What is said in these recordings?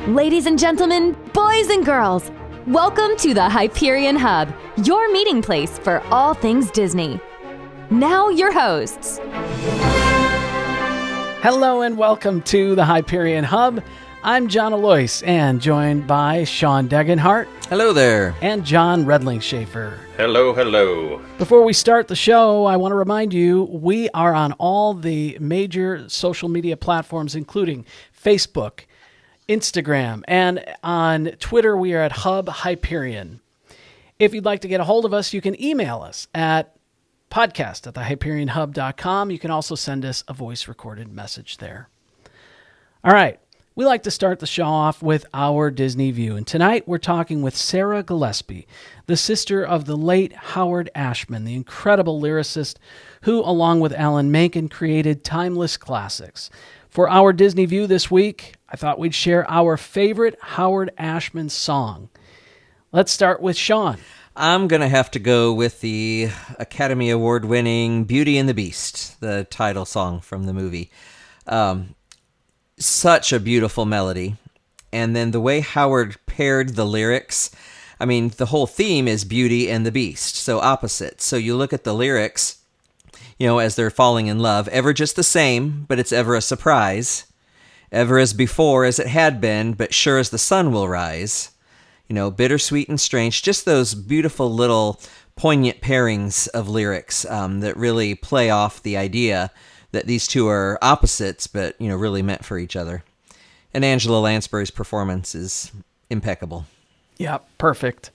Ladies and gentlemen, boys and girls, welcome to the Hyperion Hub, your meeting place for all things Disney. Now your hosts. Hello and welcome to the Hyperion Hub. I'm John Alois and joined by Sean Degenhart. Hello there. And John Redling-Schaefer. Hello, hello. Before we start the show, I want to remind you we are on all the major social media platforms, including Facebook, Instagram, and on Twitter, we are at Hub Hyperion. If you'd like to get a hold of us, you can email us at podcast@thehyperionhub.com. You can also send us a voice-recorded message there. All right. We like to start the show off with our Disney View, and tonight we're talking with Sarah Gillespie, the sister of the late Howard Ashman, the incredible lyricist who, along with Alan Menken, created timeless classics. For our Disney View this week, I thought we'd share our favorite Howard Ashman song. Let's start with Sean. I'm going to have to go with the Academy Award-winning Beauty and the Beast, the title song from the movie. Such a beautiful melody. And then the way Howard paired the lyrics, I mean, the whole theme is Beauty and the Beast, so opposites. So you look at the lyrics, as they're falling in love, ever just the same, but it's ever a surprise. Ever as before as it had been, but sure as the sun will rise. Bittersweet and strange, just those beautiful little poignant pairings of lyrics that really play off the idea that these two are opposites, but, really meant for each other. And Angela Lansbury's performance is impeccable. Yeah, perfect.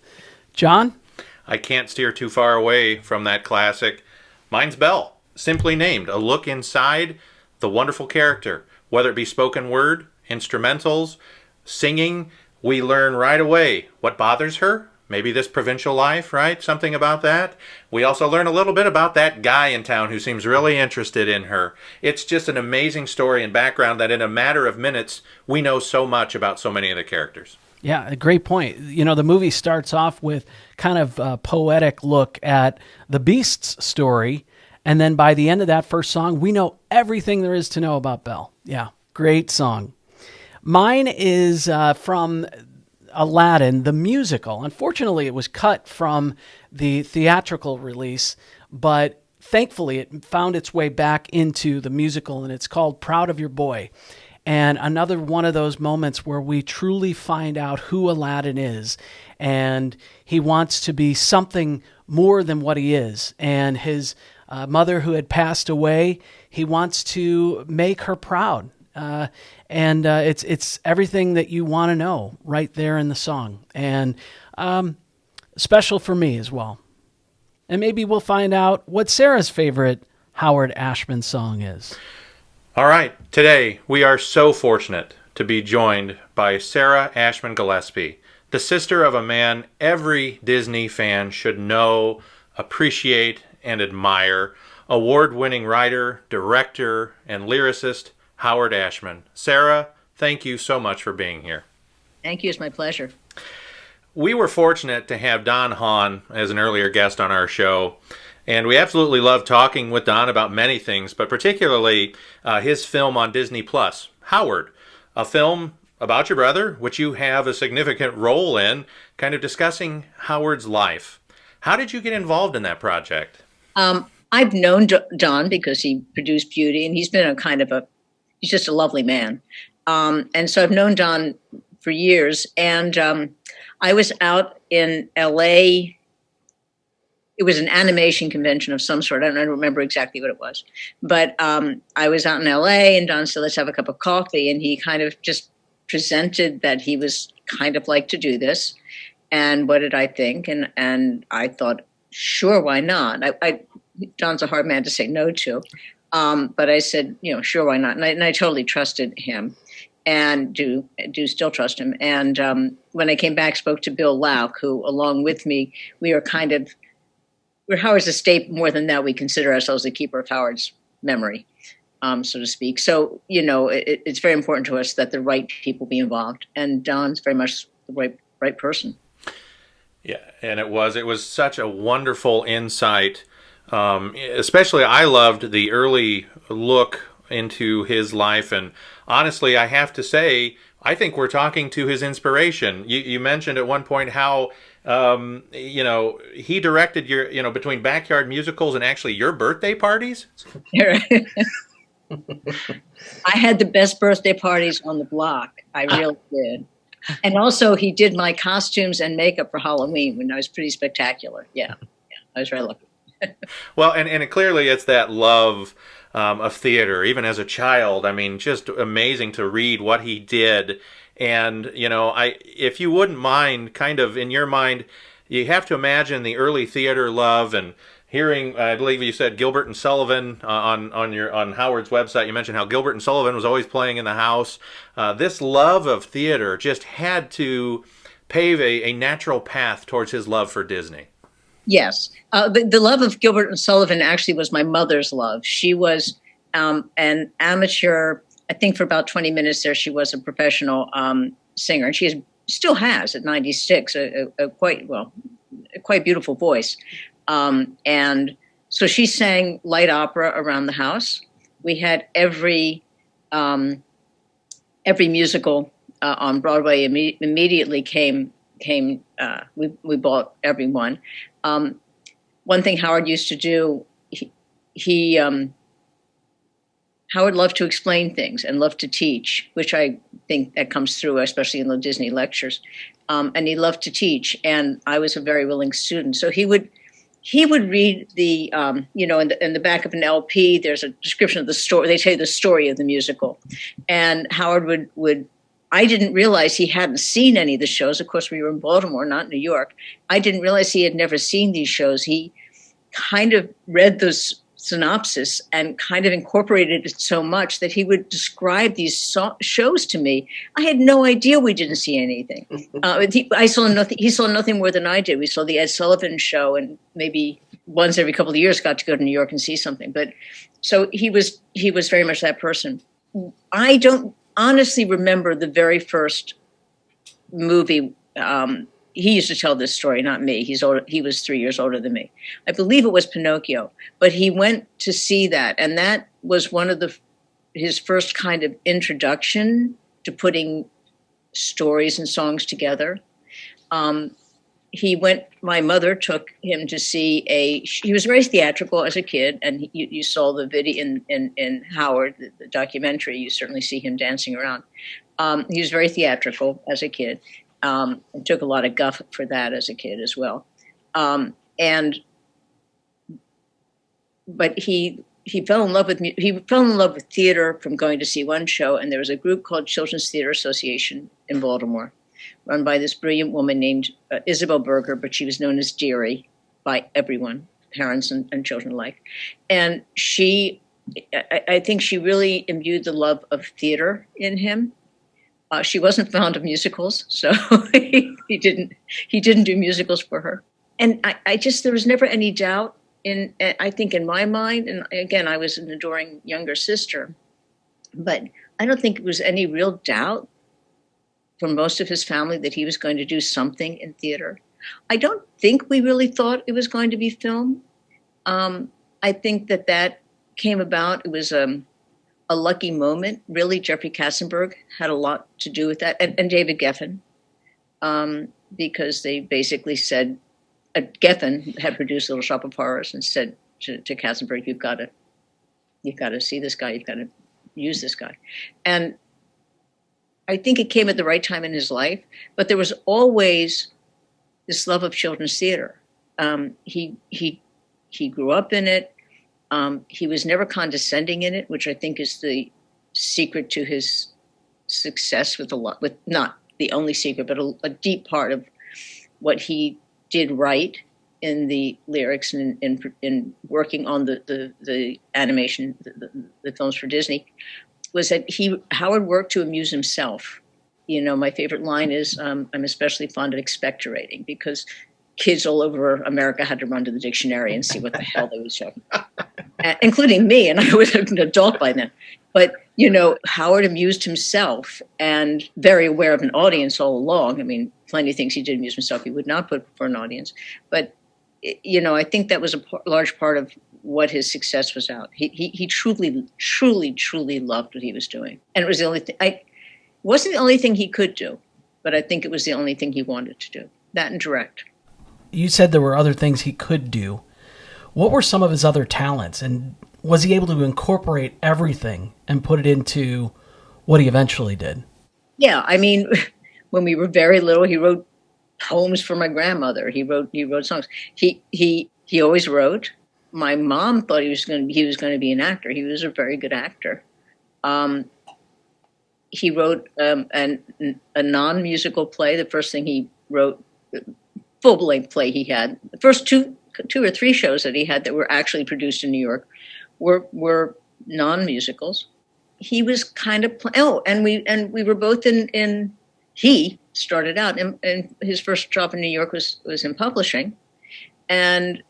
John? I can't steer too far away from that classic. Mine's Belle, simply named. A look inside the wonderful character. Whether it be spoken word, instrumentals, singing, we learn right away what bothers her. Maybe this provincial life, right? Something about that. We also learn a little bit about that guy in town who seems really interested in her. It's just an amazing story and background that in a matter of minutes, we know so much about so many of the characters. Yeah, a great point. The movie starts off with kind of a poetic look at the Beast's story, and then by the end of that first song, we know everything there is to know about Belle. Yeah, great song. Mine is from Aladdin, the musical. Unfortunately, it was cut from the theatrical release, but thankfully it found its way back into the musical, and it's called Proud of Your Boy. And another one of those moments where we truly find out who Aladdin is, and he wants to be something more than what he is. And his mother, who had passed away, he wants to make her proud. And it's everything that you want to know right there in the song. And special for me as well. And maybe we'll find out what Sarah's favorite Howard Ashman song is. All right, today we are so fortunate to be joined by Sarah Ashman Gillespie, the sister of a man every Disney fan should know, appreciate, and admire, award-winning writer, director, and lyricist, Howard Ashman. Sarah, thank you so much for being here. Thank you. It's my pleasure. We were fortunate to have Don Hahn as an earlier guest on our show, and we absolutely love talking with Don about many things, but particularly his film on Disney+, Howard, a film about your brother, which you have a significant role in, kind of discussing Howard's life. How did you get involved in that project? I've known Don because he produced Beauty, and he's been he's just a lovely man. And so I've known Don for years. And I was out in LA. It was an animation convention of some sort. I don't remember exactly what it was. But I was out in LA, and Don said, let's have a cup of coffee. And he kind of just presented that he was kind of like to do this. And what did I think? And I thought, sure, why not? Don's a hard man to say no to. But I said, sure, why not? And I totally trusted him and do still trust him. And when I came back, spoke to Bill Lauk, who, along with me, we're Howard's estate. More than that, we consider ourselves the keeper of Howard's memory, so to speak. So, it's very important to us that the right people be involved. And Don's very much the right person. Yeah, and it was such a wonderful insight. Especially, I loved the early look into his life, and honestly, I have to say, I think we're talking to his inspiration. You mentioned at one point how he directed your between backyard musicals and actually your birthday parties. I had the best birthday parties on the block. I really did. And also, he did my costumes and makeup for Halloween when I was pretty spectacular. Yeah, I was very lucky. Well, and clearly it's that love of theater, even as a child. I mean, just amazing to read what he did. And, if you wouldn't mind, kind of in your mind, you have to imagine the early theater love and hearing, I believe you said Gilbert and Sullivan on Howard's website. You mentioned how Gilbert and Sullivan was always playing in the house. This love of theater just had to pave a natural path towards his love for Disney. Yes. The love of Gilbert and Sullivan actually was my mother's love. She was an amateur. I think for about 20 minutes there, she was a professional singer. And she still has at 96 a quite beautiful voice. And so she sang light opera around the house. We had every musical on Broadway immediately came. We bought every one. One thing Howard used to do, Howard loved to explain things and loved to teach, which I think that comes through, especially in the Disney lectures. And he loved to teach, and I was a very willing student. So he would read the, in the back of an LP, there's a description of the story. They tell you the story of the musical. And Howard would I didn't realize he hadn't seen any of the shows. Of course, we were in Baltimore, not New York. I didn't realize he had never seen these shows. He kind of read the synopsis and kind of incorporated it so much that he would describe these shows to me. I had no idea we didn't see anything. He saw nothing more than I did. We saw the Ed Sullivan Show, and maybe once every couple of years got to go to New York and see something. But so he was very much that person. I don't honestly remember the very first movie. He used to tell this story, not me. He was 3 years older than me. I believe it was Pinocchio, but he went to see that, and that was one of his first kind of introduction to putting stories and songs together. My mother took him to see he was very theatrical as a kid, and you saw the video in Howard, the documentary. You certainly see him dancing around. He was very theatrical as a kid, and took a lot of guff for that as a kid as well. But he fell in love with theater from going to see one show, and there was a group called Children's Theater Association in Baltimore, run by this brilliant woman named Isabel Berger, but she was known as Dearie by everyone, parents and children alike. And I think she really imbued the love of theater in him. She wasn't fond of musicals, so he didn't do musicals for her. And there was never any doubt I think in my mind, and again, I was an adoring younger sister, but I don't think it was any real doubt for most of his family that he was going to do something in theater. I don't think we really thought it was going to be film. I think that came about. It was a lucky moment. Really, Jeffrey Katzenberg had a lot to do with that, and David Geffen, because they basically said, Geffen had produced Little Shop of Horrors and said to Katzenberg, you've got to see this guy, you've got to use this guy. And I think it came at the right time in his life, but there was always this love of children's theater. He grew up in it. He was never condescending in it, which I think is the secret to his success with not the only secret, but a deep part of what he did right in the lyrics and in working on the animation, the films for Disney, was that Howard worked to amuse himself. My favorite line is, I'm especially fond of expectorating, because kids all over America had to run to the dictionary and see what the hell they was talking about, including me, and I was an adult by then. But, Howard amused himself, and very aware of an audience all along. I mean, plenty of things he did amuse himself he would not put for an audience. But, I think that was a large part of what his success was out. He truly, truly, truly loved what he was doing. And it was the only thing. Wasn't the only thing he could do, but I think it was the only thing he wanted to do. That and direct. You said there were other things he could do. What were some of his other talents, and was he able to incorporate everything and put it into what he eventually did? Yeah, I mean, when we were very little, he wrote poems for my grandmother. He wrote songs. He always wrote. My mom thought he was going to be an actor. He was a very good actor. He wrote a non-musical play. The first thing he wrote, full-length play he had. The first two or three shows that he had that were actually produced in New York were non-musicals. He was kind of and we were both in. He started out, and his first job in New York was in publishing, and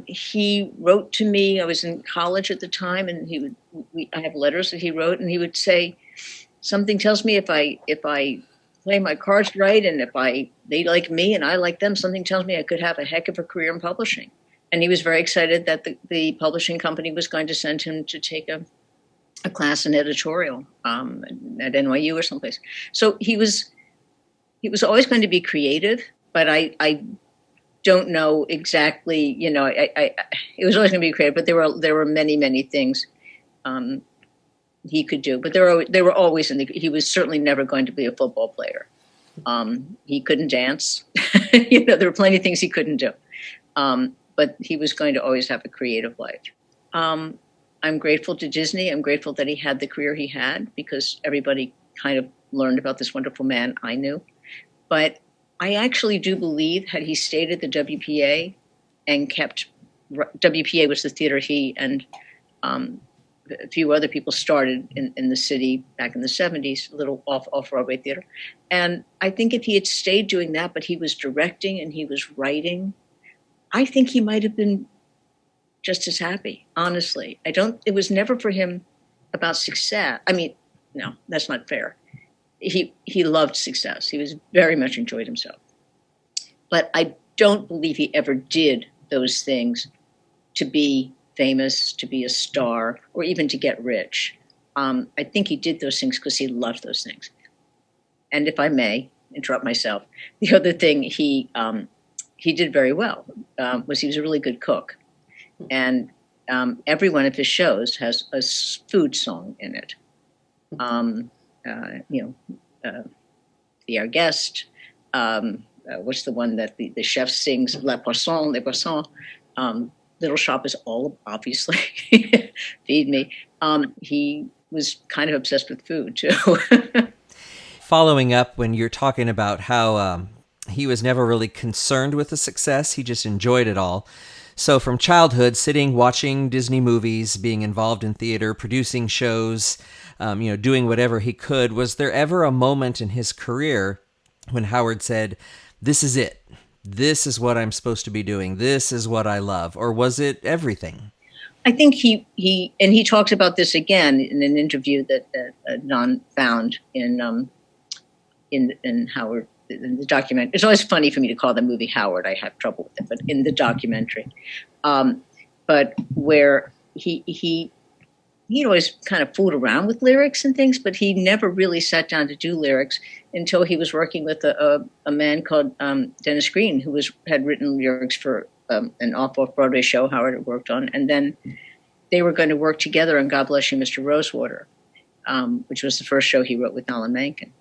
he wrote to me. I was in college at the time, and I have letters that he wrote, and he would say, something tells me if I play my cards right, and if they like me and I like them, something tells me I could have a heck of a career in publishing. And he was very excited that the publishing company was going to send him to take a class in editorial at NYU or someplace. So he was always going to be creative, but I don't know exactly. It was always going to be creative, but there were many things he could do. But they were always he was certainly never going to be a football player. He couldn't dance. There were plenty of things he couldn't do. But he was going to always have a creative life. I'm grateful to Disney. I'm grateful that he had the career he had, because everybody kind of learned about this wonderful man I knew. But I actually do believe, had he stayed at the WPA and WPA was the theater he and a few other people started in the city back in the 70s, a little off-Broadway theater. And I think if he had stayed doing that, but he was directing and he was writing, I think he might have been just as happy, honestly. It was never for him about success. I mean, no, that's not fair. He loved success. He was very much enjoyed himself. But I don't believe he ever did those things to be famous, to be a star, or even to get rich. I think he did those things because he loved those things. And if I may interrupt myself, the other thing he did very well was he was a really good cook. And every one of his shows has a food song in it. Be Our Guest. What's the one that the chef sings? Le Poisson, Le Poisson. Little Shop is all, obviously, Feed Me. He was kind of obsessed with food, too. Following up, when you're talking about how he was never really concerned with the success, he just enjoyed it all. So from childhood, sitting, watching Disney movies, being involved in theater, producing shows, doing whatever he could, was there ever a moment in his career when Howard said, this is it? This is what I'm supposed to be doing. This is what I love. Or was it everything? I think he talks about this again in an interview that Don found in Howard, in the documentary. It's always funny for me to call the movie Howard. I have trouble with it, but in the documentary. But where he'd always kind of fooled around with lyrics and things, but he never really sat down to do lyrics until he was working with a man called Dennis Green, who had written lyrics for an off-Broadway show Howard had worked on. And then they were going to work together on God Bless You, Mr. Rosewater, which was the first show he wrote with Alan Menken.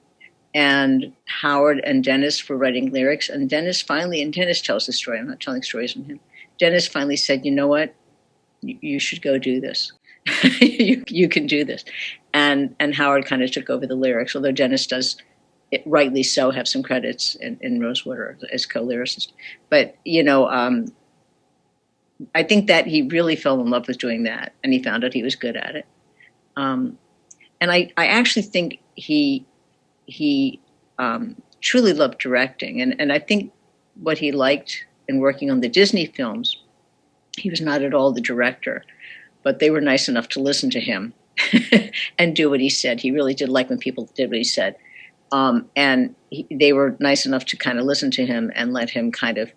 And Howard and Dennis were writing lyrics. And Dennis tells the story. I'm not telling stories from him. Dennis finally said, you know what? You should go do this. you can do this. And Howard kind of took over the lyrics, although Dennis does, rightly so, have some credits in Rosewater as co-lyricist. But, I think that he really fell in love with doing that, and he found out he was good at it. And I actually think he truly loved directing. And I think what he liked in working on the Disney films, he was not at all the director, but they were nice enough to listen to him and do what he said. He really did like when people did what he said. They were nice enough to kind of listen to him and let him kind of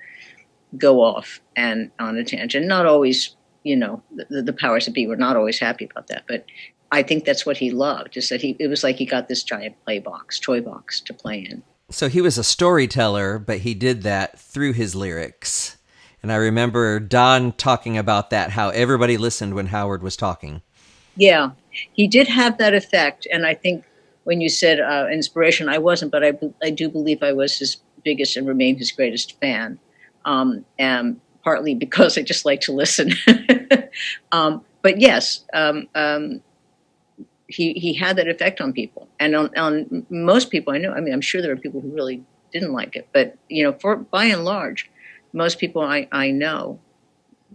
go off and on a tangent. Not always, the powers that be were not always happy about that, but I think that's what he loved, is that it was like he got this giant toy box to play in. So he was a storyteller, but he did that through his lyrics. And I remember Don talking about that, how everybody listened when Howard was talking. Yeah, he did have that effect. And I think when you said inspiration, I wasn't, but I do believe I was his biggest and remain his greatest fan. And partly because I just like to listen. But yes, he had that effect on people, and on most people I know. I mean, I'm sure there are people who really didn't like it, but by and large, most people I know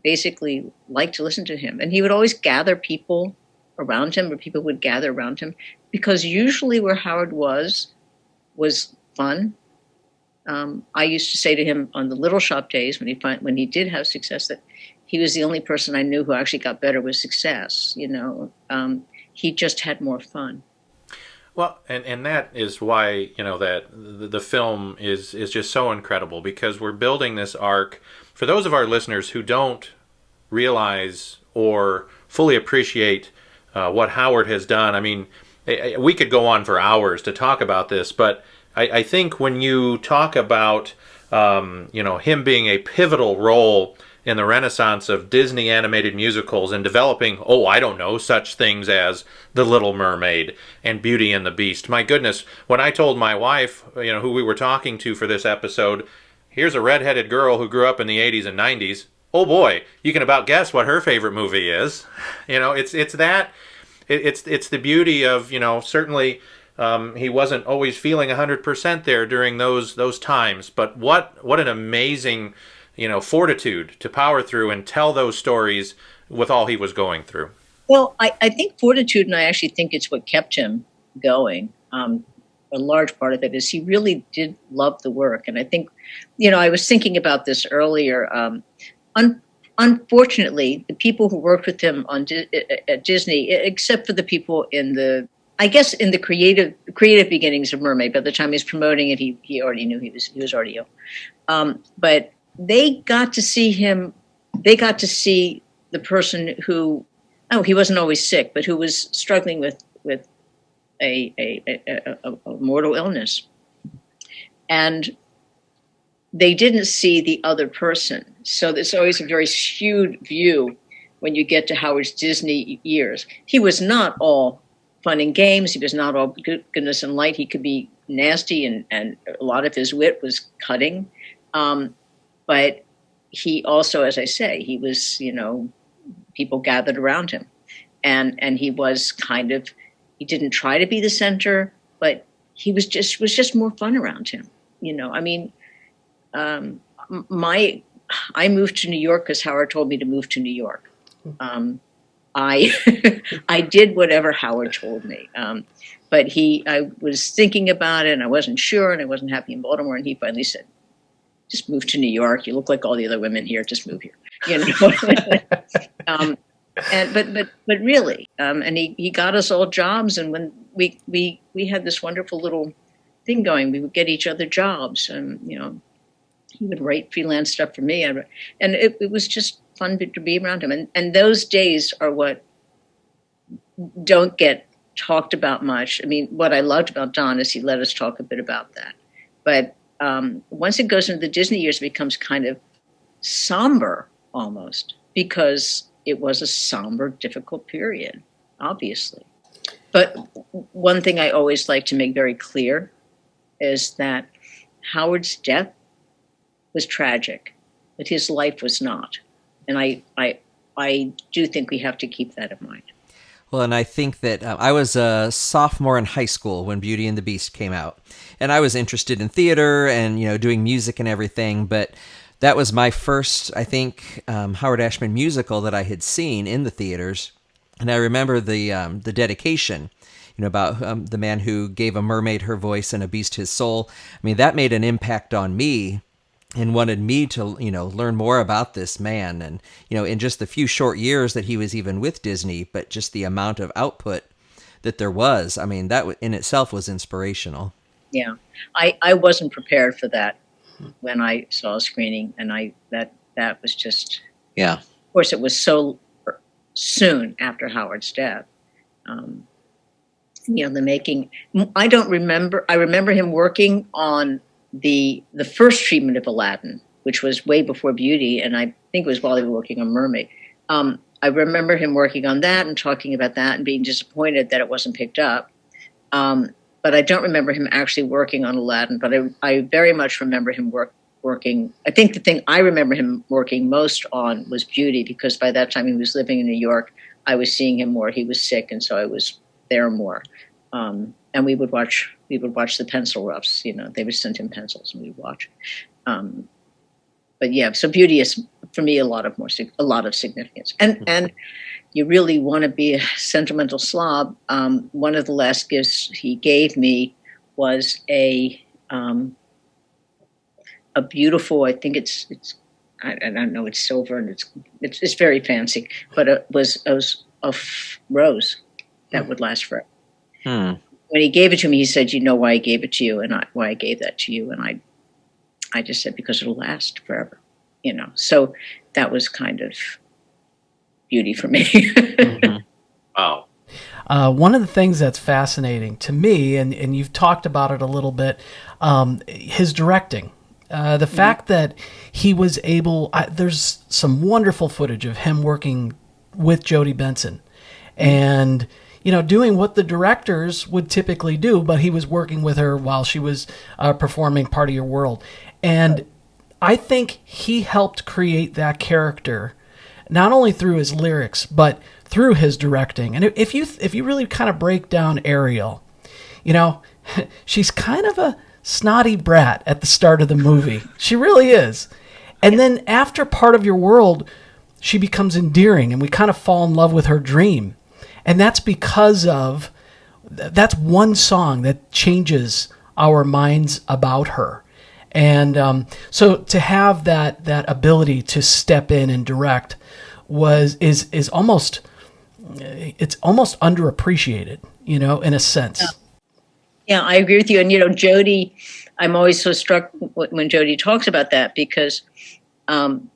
basically liked to listen to him, and he would always gather people around him, or people would gather around him, because usually where Howard was fun. I used to say to him on the Little Shop days when he did have success, that he was the only person I knew who actually got better with success. He just had more fun. Well, and that is why, that the film is just so incredible, because we're building this arc for those of our listeners who don't realize or fully appreciate what Howard has done. I mean, we could go on for hours to talk about this, but I think when you talk about him being a pivotal role in the renaissance of Disney animated musicals and developing, such things as The Little Mermaid and Beauty and the Beast. My goodness, when I told my wife, who we were talking to for this episode, here's a redheaded girl who grew up in the 80s and 90s. Oh boy, you can about guess what her favorite movie is. It's the beauty of, certainly he wasn't always feeling 100% there during those times, but what an amazing fortitude to power through and tell those stories with all he was going through. Well, I think fortitude, and I actually think it's what kept him going. A large part of it is he really did love the work. And I think, I was thinking about this earlier. Unfortunately, the people who worked with him at Disney, except for the people in the creative beginnings of Mermaid, by the time he was promoting it, he already knew he was already ill. But they got to see him. They got to see the person who, he wasn't always sick, but who was struggling with a mortal illness, and they didn't see the other person. So there's always a very skewed view when you get to Howard's Disney years. He was not all fun and games. He was not all goodness and light. He could be nasty, and a lot of his wit was cutting. But he also, as I say, he was, people gathered around him. And he was he didn't try to be the center, but he was just more fun around him. I moved to New York because Howard told me to move to New York. I did whatever Howard told me. But I was thinking about it, and I wasn't sure, and I wasn't happy in Baltimore, and he finally said, just move to New York. You look like all the other women here. Just move here. But really, and he got us all jobs. And when we had this wonderful little thing going, we would get each other jobs, and he would write freelance stuff for me, and it was just fun to be around him. And those days are what don't get talked about much. I mean, what I loved about Don is he let us talk a bit about that, but. Once it goes into the Disney years, it becomes kind of somber almost, because it was a somber, difficult period, obviously. But one thing I always like to make very clear is that Howard's death was tragic, but his life was not. And I do think we have to keep that in mind. Well, and I think that I was a sophomore in high school when Beauty and the Beast came out. And I was interested in theater and, doing music and everything. But that was my first, I think, Howard Ashman musical that I had seen in the theaters. And I remember the dedication, about the man who gave a mermaid her voice and a beast his soul. I mean, that made an impact on me and wanted me to, learn more about this man. And, in just the few short years that he was even with Disney, but just the amount of output that there was, I mean, that in itself was inspirational. Yeah. I wasn't prepared for that when I saw a screening, and that was just, yeah. Of course, it was so soon after Howard's death. The making. I don't remember. I remember him working on the first treatment of Aladdin, which was way before Beauty, and I think it was while they were working on Mermaid. I remember him working on that and talking about that and being disappointed that it wasn't picked up. But I don't remember him actually working on Aladdin. But I very much remember him working. I think the thing I remember him working most on was Beauty, because by that time he was living in New York. I was seeing him more. He was sick, and so I was there more. And we would watch the pencil roughs. They would send him pencils, and we'd watch. But yeah, so Beauty is for me a lot of significance. And you really want to be a sentimental slob. One of the last gifts he gave me was a beautiful. I think it's I don't know. It's silver and it's very fancy, but it was a rose that would last forever. When he gave it to me, he said, "You know why I gave it to you, and why I gave that to you." And I just said, because it'll last forever. So that was kind of Beauty for me. Mm-hmm. Wow. One of the things that's fascinating to me, and you've talked about it a little bit, his directing. The fact that he was able, there's some wonderful footage of him working with Jodie Benson and, doing what the directors would typically do, but he was working with her while she was performing Part of Your World. And I think he helped create that character, not only through his lyrics, but through his directing. And if you really kind of break down Ariel, she's kind of a snotty brat at the start of the movie. She really is. And then after Part of Your World, she becomes endearing, and we kind of fall in love with her dream. And that's because that's one song that changes our minds about her. And so to have that ability to step in and direct is almost underappreciated, in a sense. Yeah, I agree with you. And Jodie, I'm always so struck when Jodie talks about that, because in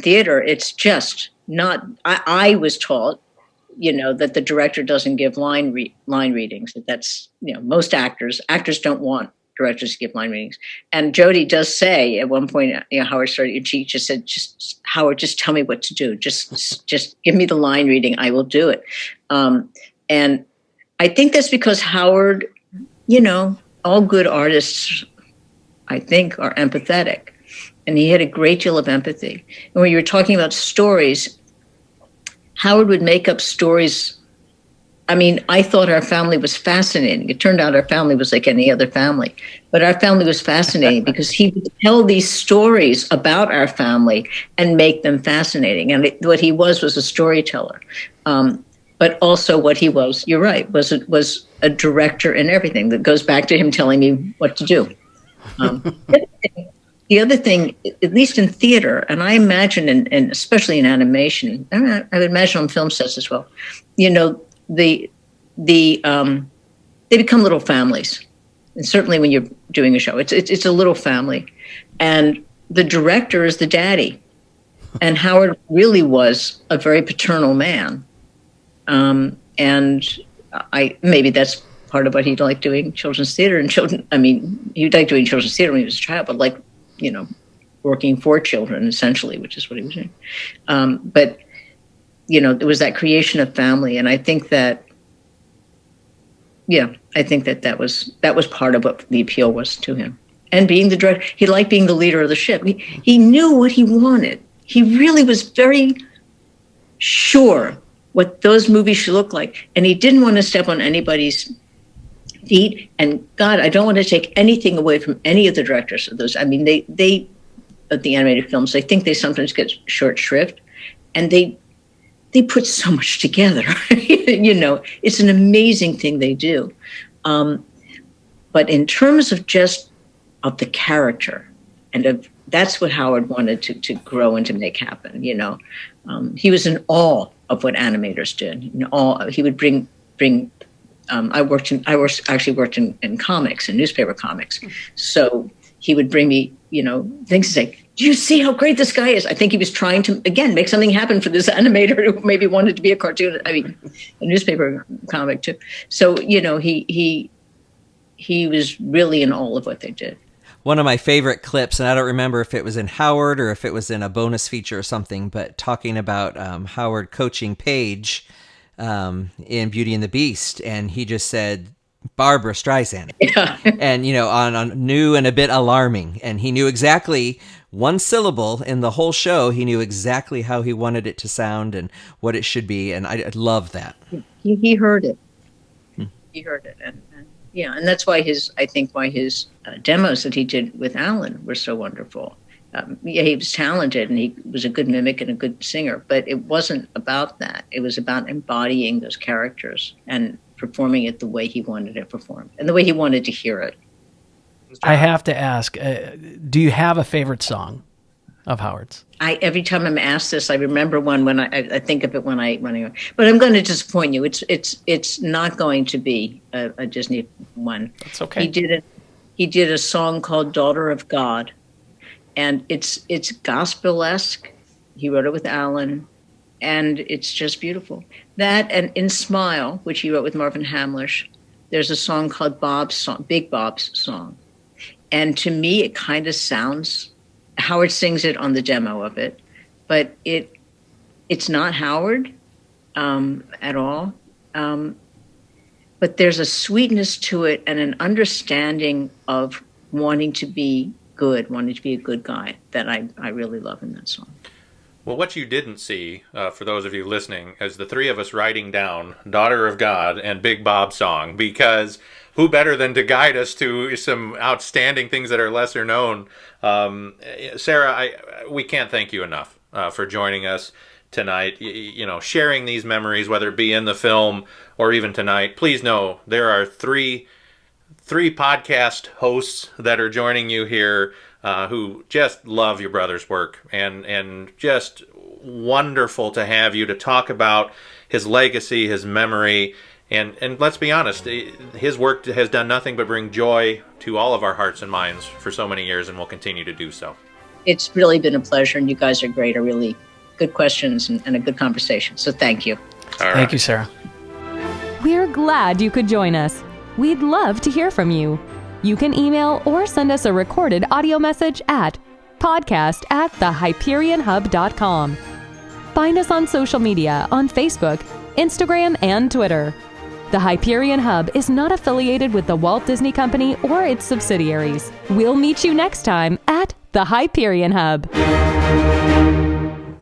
theater it's just not. I was taught, that the director doesn't give line readings. That's most actors don't want directors to give line readings. And Jodie does say at one point, Howard started, and she just said, Howard, just tell me what to do. Just give me the line reading. I will do it. And I think that's because Howard, all good artists, I think, are empathetic. And he had a great deal of empathy. And when you were talking about stories, Howard would make up stories. I mean, I thought our family was fascinating. It turned out our family was like any other family. But our family was fascinating because he would tell these stories about our family and make them fascinating. And what he was a storyteller. But also what he was, you're right, was a director in everything. That goes back to him telling me what to do. The other thing, at least in theater, and I imagine, and especially in animation, I would imagine on film sets as well, they become little families. And certainly when you're doing a show, it's a little family. And the director is the daddy. And Howard really was a very paternal man. And maybe that's part of what he liked doing children's theater. And he liked doing children's theater when he was a child, but working for children essentially, which is what he was doing. But there was that creation of family, and I think that that was part of what the appeal was to him. And being the director, he liked being the leader of the ship. He knew what he wanted. He really was very sure what those movies should look like, and he didn't want to step on anybody's feet. And God, I don't want to take anything away from any of the directors of those. I mean, they of the animated films, I think they sometimes get short shrift, and they put so much together. It's an amazing thing they do. But in terms of just of the character, and that's what Howard wanted to grow and to make happen. He was in awe of what animators did. He would bring. I actually worked in comics and newspaper comics, so he would bring me, things like, do you see how great this guy is? I think he was trying to, again, make something happen for this animator who maybe wanted to be a cartoon. I mean, a newspaper comic too. So, he was really in all of what they did. One of my favorite clips, and I don't remember if it was in Howard or if it was in a bonus feature or something, but talking about Howard coaching Paige in Beauty and the Beast, and he just said, Barbara Streisand. Yeah. And, on new and a bit alarming. And he knew exactly one syllable in the whole show. He knew exactly how he wanted it to sound and what it should be. And I love that. He heard it. He heard it. And that's why his demos that he did with Alan were so wonderful. He was talented and he was a good mimic and a good singer, but it wasn't about that. It was about embodying those characters and performing it the way he wanted it performed and the way he wanted to hear it. I have to ask, do you have a favorite song of Howard's? Every time I'm asked this, I remember one when I think of it when I but I'm going to disappoint you. It's not going to be a Disney one. That's okay. He did a song called Daughter of God, and it's gospel-esque. He wrote it with Alan, and it's just beautiful. That and In Smile, which he wrote with Marvin Hamlish, there's a song called Big Bob's Song. And to me, it kind of sounds, Howard sings it on the demo of it, but it's not Howard at all. But there's a sweetness to it and an understanding of wanting to be good, wanting to be a good guy that I really love in that song. Well, what you didn't see, for those of you listening, is the three of us writing down Daughter of God and Big Bob's Song, because who better than to guide us to some outstanding things that are lesser known? Sarah, we can't thank you enough for joining us tonight, sharing these memories, whether it be in the film or even tonight. Please know there are three podcast hosts that are joining you here who just love your brother's work, and just wonderful to have you to talk about his legacy, his memory, and let's be honest, his work has done nothing but bring joy to all of our hearts and minds for so many years, and will continue to do so. It's really been a pleasure, and you guys are great. Are really good questions and a good conversation. So thank you. All right. Thank you, Sarah. We're glad you could join us. We'd love to hear from you. You can email or send us a recorded audio message at podcast@thehyperionhub.com. Find us on social media on Facebook, Instagram, and Twitter. The Hyperion Hub is not affiliated with the Walt Disney Company or its subsidiaries. We'll meet you next time at the Hyperion Hub.